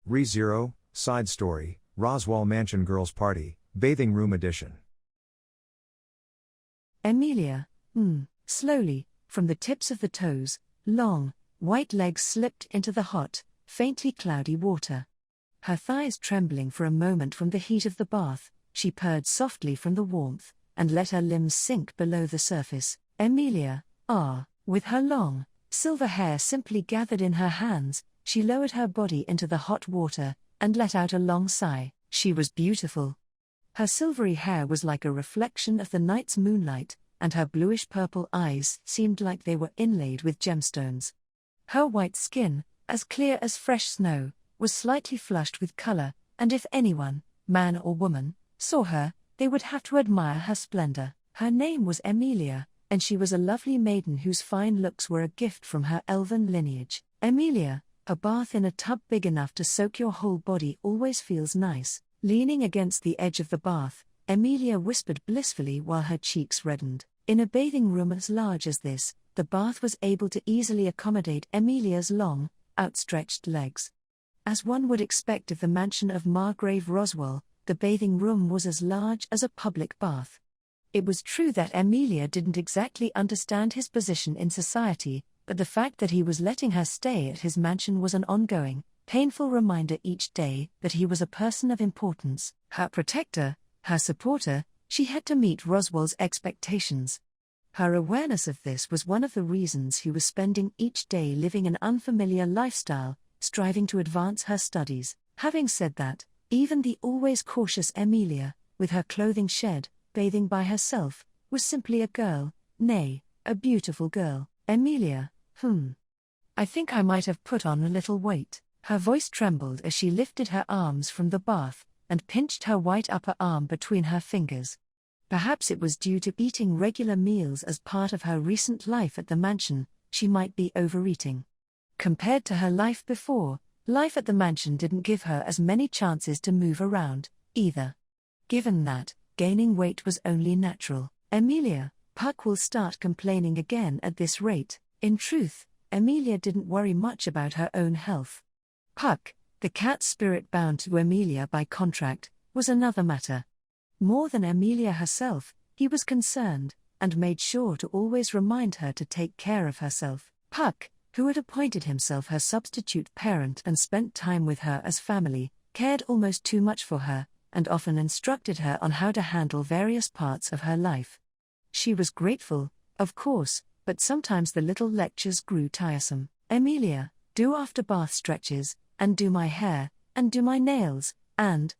ReZero, Side Story, Roswaal Mansion Girls Party, Bathing Room Edition. Emilia, slowly, from the tips of the toes, long, white legs slipped into the hot, faintly cloudy water. Her thighs trembling for a moment from the heat of the bath, she purred softly from the warmth, and let her limbs sink below the surface. Emilia, with her long, silver hair simply gathered in her hands, she lowered her body into the hot water, and let out a long sigh. She was beautiful. Her silvery hair was like a reflection of the night's moonlight, and her bluish-purple eyes seemed like they were inlaid with gemstones. Her white skin, as clear as fresh snow, was slightly flushed with color, and if anyone, man or woman, saw her, they would have to admire her splendor. Her name was Emilia, and she was a lovely maiden whose fine looks were a gift from her elven lineage. Emilia, a bath in a tub big enough to soak your whole body always feels nice. Leaning against the edge of the bath, Emilia whispered blissfully while her cheeks reddened. In a bathing room as large as this, the bath was able to easily accommodate Emilia's long, outstretched legs. As one would expect of the mansion of Margrave Roswaal, the bathing room was as large as a public bath. It was true that Emilia didn't exactly understand his position in society, but the fact that he was letting her stay at his mansion was an ongoing, painful reminder each day that he was a person of importance, her protector, her supporter. She had to meet Roswaal's expectations. Her awareness of this was one of the reasons he was spending each day living an unfamiliar lifestyle, striving to advance her studies. Having said that, even the always cautious Emilia, with her clothing shed, bathing by herself, was simply a girl, nay, a beautiful girl. Emilia, I think I might have put on a little weight. Her voice trembled as she lifted her arms from the bath, and pinched her white upper arm between her fingers. Perhaps it was due to eating regular meals as part of her recent life at the mansion, she might be overeating. Compared to her life before, life at the mansion didn't give her as many chances to move around, either. Given that, gaining weight was only natural. Emilia, Puck will start complaining again at this rate. In truth, Emilia didn't worry much about her own health. Puck, the cat spirit bound to Emilia by contract, was another matter. More than Emilia herself, he was concerned, and made sure to always remind her to take care of herself. Puck, who had appointed himself her substitute parent and spent time with her as family, cared almost too much for her, and often instructed her on how to handle various parts of her life. She was grateful, of course, but sometimes the little lectures grew tiresome. Emilia, do after bath stretches, and do my hair, and do my nails, and,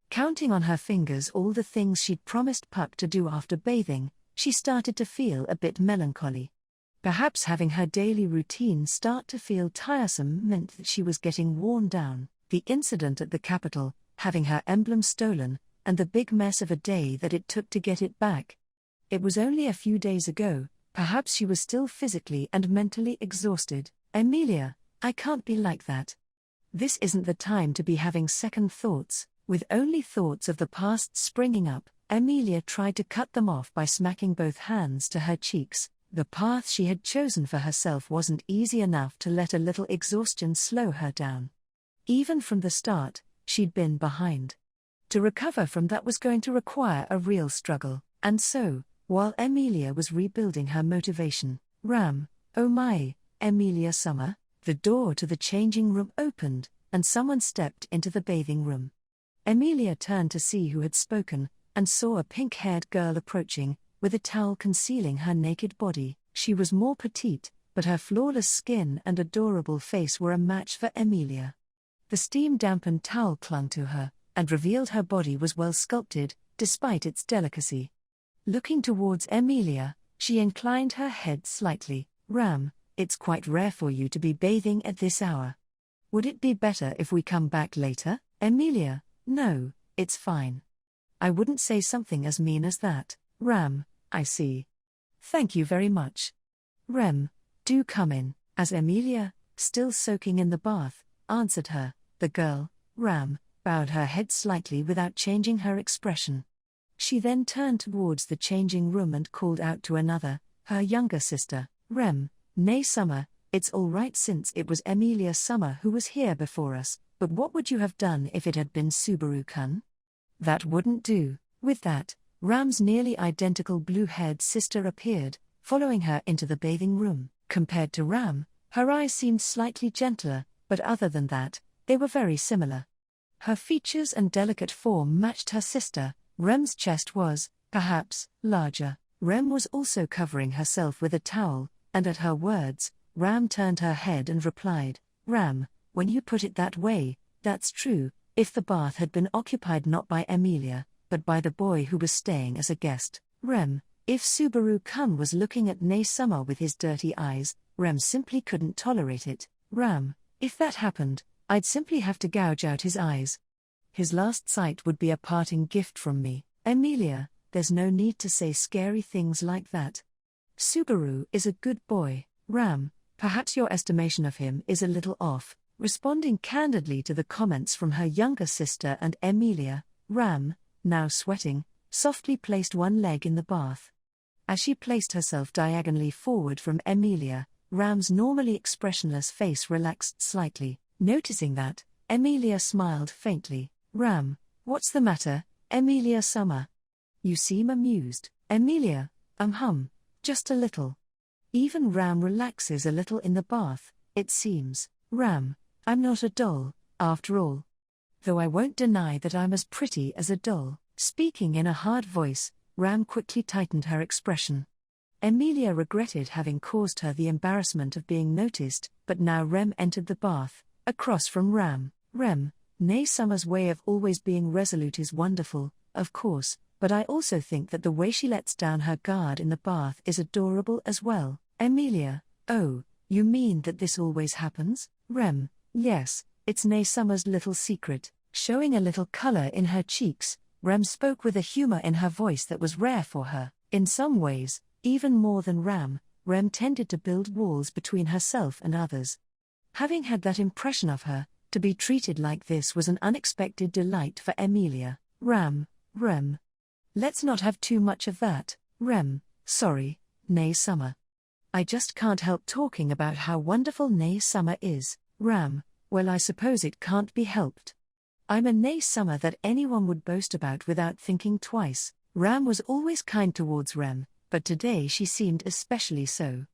counting on her fingers all the things she'd promised Puck to do after bathing, she started to feel a bit melancholy. Perhaps having her daily routine start to feel tiresome meant that she was getting worn down. The incident at the capital, having her emblem stolen, and the big mess of a day that it took to get it back. It was only a few days ago, perhaps she was still physically and mentally exhausted. Emilia, I can't be like that. This isn't the time to be having second thoughts. With only thoughts of the past springing up, Emilia tried to cut them off by smacking both hands to her cheeks. The path she had chosen for herself wasn't easy enough to let a little exhaustion slow her down. Even from the start, she'd been behind. To recover from that was going to require a real struggle. And so, while Emilia was rebuilding her motivation, oh my, Emilia Summer, the door to the changing room opened, and someone stepped into the bathing room. Emilia turned to see who had spoken, and saw a pink-haired girl approaching, with a towel concealing her naked body. She was more petite, but her flawless skin and adorable face were a match for Emilia. The steam-dampened towel clung to her, and revealed her body was well sculpted, despite its delicacy. Looking towards Emilia, she inclined her head slightly. It's quite rare for you to be bathing at this hour. Would it be better if we come back later? Emilia, no, it's fine. I wouldn't say something as mean as that. I see. Thank you very much. Do come in. As Emilia, still soaking in the bath, answered her, the girl, bowed her head slightly without changing her expression. She then turned towards the changing room and called out to another, her younger sister, Nay Summer, It's all right since it was Emilia Summer who was here before us, but what would you have done if it had been Subaru-kun? That wouldn't do." With that, Ram's nearly identical blue-haired sister appeared, following her into the bathing room. Compared to Ram, her eyes seemed slightly gentler, but other than that, they were very similar. Her features and delicate form matched her sister. Rem's chest was, perhaps, larger. Rem was also covering herself with a towel, and at her words, Ram turned her head and replied, "Ram, when you put it that way, that's true. If the bath had been occupied not by Emilia, but by the boy who was staying as a guest, Rem, if Subaru-kun was looking at Nay Summer with his dirty eyes, Rem simply couldn't tolerate it. Ram, if that happened, I'd simply have to gouge out his eyes. His last sight would be a parting gift from me. Emilia, there's no need to say scary things like that. Subaru is a good boy. Ram, perhaps your estimation of him is a little off." Responding candidly to the comments from her younger sister and Emilia, Ram, now sweating, softly placed one leg in the bath. As she placed herself diagonally forward from Emilia, Ram's normally expressionless face relaxed slightly. Noticing that, Emilia smiled faintly. "Ram, what's the matter, Emilia Summer? You seem amused." "Emilia, just a little." Even Ram relaxes a little in the bath, it seems. "Ram, I'm not a doll, after all. Though I won't deny that I'm as pretty as a doll." Speaking in a hard voice, Ram quickly tightened her expression. Emilia regretted having caused her the embarrassment of being noticed, but now Rem entered the bath, across from Ram. "Rem, Nay Summer's way of always being resolute is wonderful, of course, but I also think that the way she lets down her guard in the bath is adorable as well." Emilia, "Oh, you mean that this always happens?" Rem, "Yes, it's Nay Summer's little secret." Showing a little color in her cheeks, Rem spoke with a humor in her voice that was rare for her. In some ways, even more than Ram, Rem tended to build walls between herself and others. Having had that impression of her, to be treated like this was an unexpected delight for Emilia. Rem, let's not have too much of that. Rem, sorry, Nay Summer. I just can't help talking about how wonderful Nay Summer is. Ram, well, I suppose it can't be helped. I'm a Nay Summer that anyone would boast about without thinking twice. Ram was always kind towards Rem, but today she seemed especially so.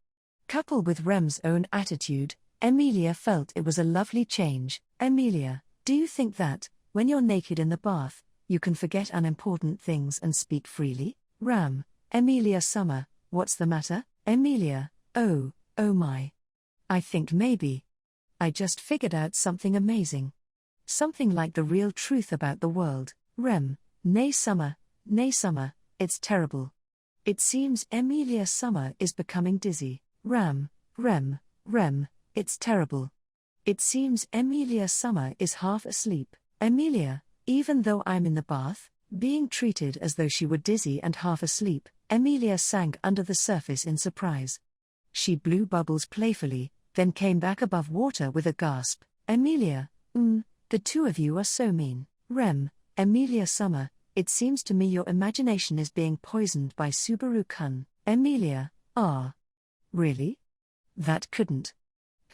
Coupled with Rem's own attitude, Emilia felt it was a lovely change. Emilia, do you think that, when you're naked in the bath, you can forget unimportant things and speak freely? Ram, Emilia Summer, what's the matter? Emilia, oh my. I think maybe. I just figured out something amazing. Something like the real truth about the world. Rem, Nay Summer, it's terrible. It seems Emilia Summer is becoming dizzy. Rem, it's terrible. It seems Emilia Summer is half asleep. Emilia, even though I'm in the bath, being treated as though she were dizzy and half asleep, Emilia sank under the surface in surprise. She blew bubbles playfully, then came back above water with a gasp. Emilia, the two of you are so mean. Rem, Emilia Summer, it seems to me your imagination is being poisoned by Subaru-kun. Emilia, really? That couldn't.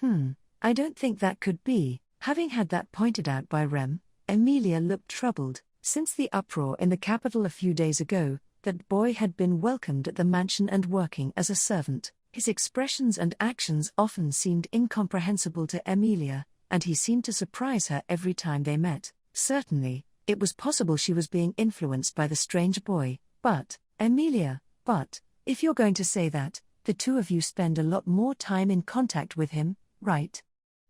I don't think that could be. Having had that pointed out by Rem, Emilia looked troubled. Since the uproar in the capital a few days ago, that boy had been welcomed at the mansion and working as a servant. His expressions and actions often seemed incomprehensible to Emilia, and he seemed to surprise her every time they met. Certainly, it was possible she was being influenced by the strange boy, but, Emilia, if you're going to say that, the two of you spend a lot more time in contact with him, right?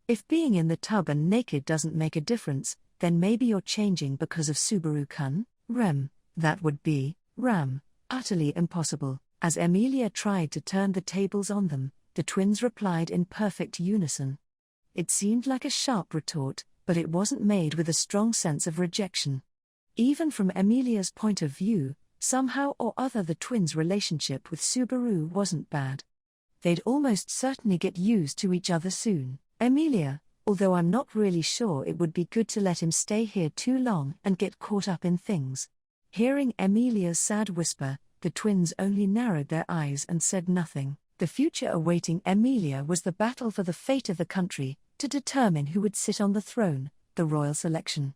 If being in the tub and naked doesn't make a difference, then maybe you're changing because of Subaru-kun? Rem, that would be, Ram, utterly impossible. As Emilia tried to turn the tables on them, the twins replied in perfect unison. It seemed like a sharp retort, but it wasn't made with a strong sense of rejection. Even from Emilia's point of view, somehow or other the twins' relationship with Subaru wasn't bad. They'd almost certainly get used to each other soon. Emilia, although I'm not really sure it would be good to let him stay here too long and get caught up in things. Hearing Emilia's sad whisper, the twins only narrowed their eyes and said nothing. The future awaiting Emilia was the battle for the fate of the country, to determine who would sit on the throne, the royal selection.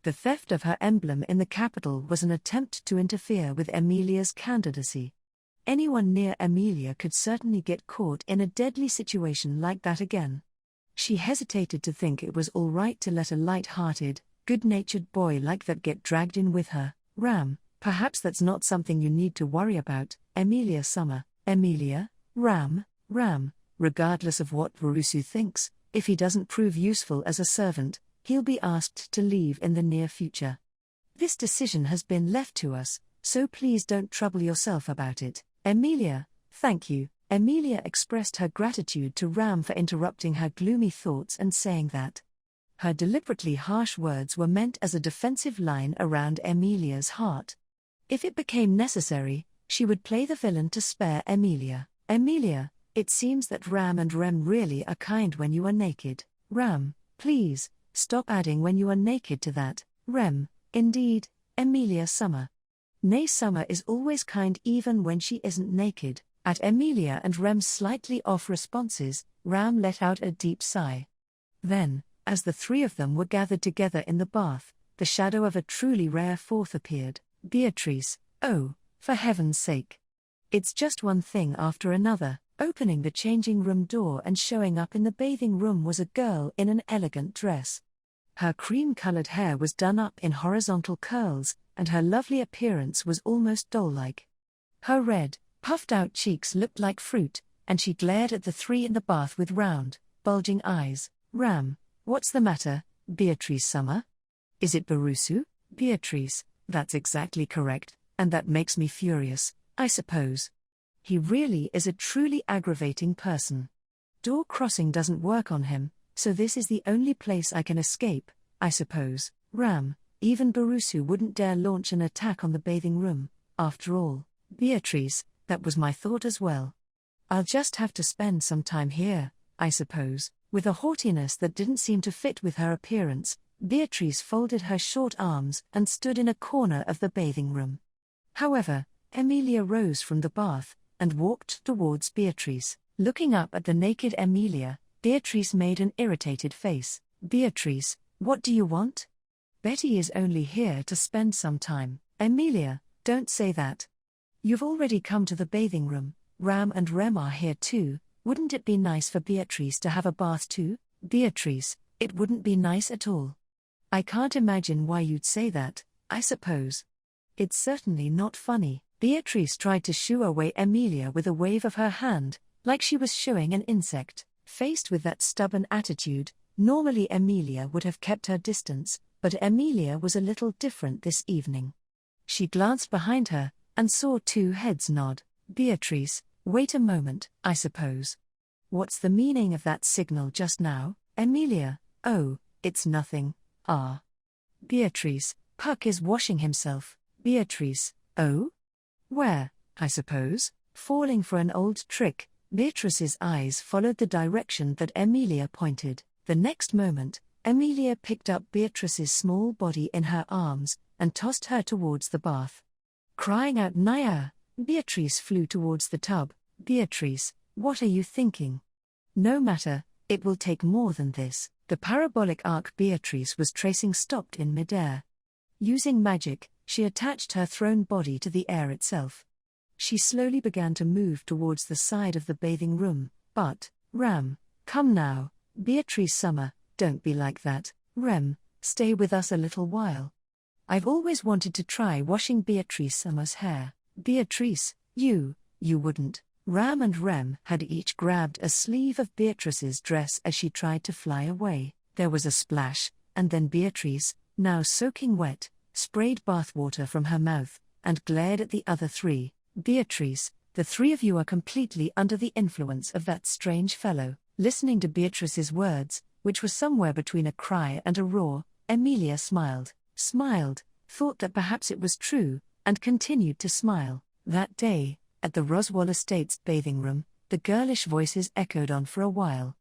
The theft of her emblem in the capital was an attempt to interfere with Emilia's candidacy. Anyone near Emilia could certainly get caught in a deadly situation like that again. She hesitated to think it was all right to let a light-hearted, good-natured boy like that get dragged in with her. Ram, perhaps that's not something you need to worry about, Emilia Summer. Emilia, Ram, regardless of what Barusu thinks, if he doesn't prove useful as a servant, he'll be asked to leave in the near future. This decision has been left to us, so please don't trouble yourself about it. Emilia, thank you. Emilia expressed her gratitude to Ram for interrupting her gloomy thoughts and saying that. Her deliberately harsh words were meant as a defensive line around Emilia's heart. If it became necessary, she would play the villain to spare Emilia. Emilia, it seems that Ram and Rem really are kind when you are naked. Ram, please, stop adding when you are naked to that. Rem, indeed, Emilia Summer. Nay, Summer is always kind even when she isn't naked. At Emilia and Rem's slightly off responses, Ram let out a deep sigh. Then, as the three of them were gathered together in the bath, the shadow of a truly rare fourth appeared. Beatrice, oh, for heaven's sake. It's just one thing after another. Opening the changing room door and showing up in the bathing room was a girl in an elegant dress. Her cream-colored hair was done up in horizontal curls, and her lovely appearance was almost doll-like. Her red, puffed-out cheeks looked like fruit, and she glared at the three in the bath with round, bulging eyes. Ram, what's the matter, Beatrice Summer? Is it Barusu? Beatrice, that's exactly correct, and that makes me furious, I suppose. He really is a truly aggravating person. Door crossing doesn't work on him, so this is the only place I can escape, I suppose. Ram, even Barusu wouldn't dare launch an attack on the bathing room, after all. Beatrice, that was my thought as well. I'll just have to spend some time here, I suppose. With a haughtiness that didn't seem to fit with her appearance, Beatrice folded her short arms and stood in a corner of the bathing room. However, Emilia rose from the bath and walked towards Beatrice. Looking up at the naked Emilia, Beatrice made an irritated face. Beatrice, what do you want? Betty is only here to spend some time. Emilia, don't say that. You've already come to the bathing room. Ram and Rem are here too. Wouldn't it be nice for Beatrice to have a bath too? Beatrice, it wouldn't be nice at all. I can't imagine why you'd say that, I suppose. It's certainly not funny. Beatrice tried to shoo away Emilia with a wave of her hand, like she was shooing an insect. Faced with that stubborn attitude, normally Emilia would have kept her distance, but Emilia was a little different this evening. She glanced behind her, and saw two heads nod. Beatrice, wait a moment, I suppose. What's the meaning of that signal just now? Emilia, oh, it's nothing. Ah. Beatrice, Puck is washing himself. Beatrice, oh? Where, I suppose? Falling for an old trick, Beatrice's eyes followed the direction that Emilia pointed. The next moment, Emilia picked up Beatrice's small body in her arms and tossed her towards the bath. Crying out Naya, Beatrice flew towards the tub. Beatrice, what are you thinking? No matter, it will take more than this. The parabolic arc Beatrice was tracing stopped in midair. Using magic, she attached her thrown body to the air itself. She slowly began to move towards the side of the bathing room, but, Ram, come now. Beatrice Summer, don't be like that. Rem, stay with us a little while. I've always wanted to try washing Beatrice Summer's hair. Beatrice, you wouldn't. Ram and Rem had each grabbed a sleeve of Beatrice's dress as she tried to fly away. There was a splash, and then Beatrice, now soaking wet, sprayed bathwater from her mouth, and glared at the other three. Beatrice, the three of you are completely under the influence of that strange fellow. Listening to Beatrice's words, which was somewhere between a cry and a roar, Emilia smiled, thought that perhaps it was true, and continued to smile. That day, at the Roswaal Estates bathing room, the girlish voices echoed on for a while.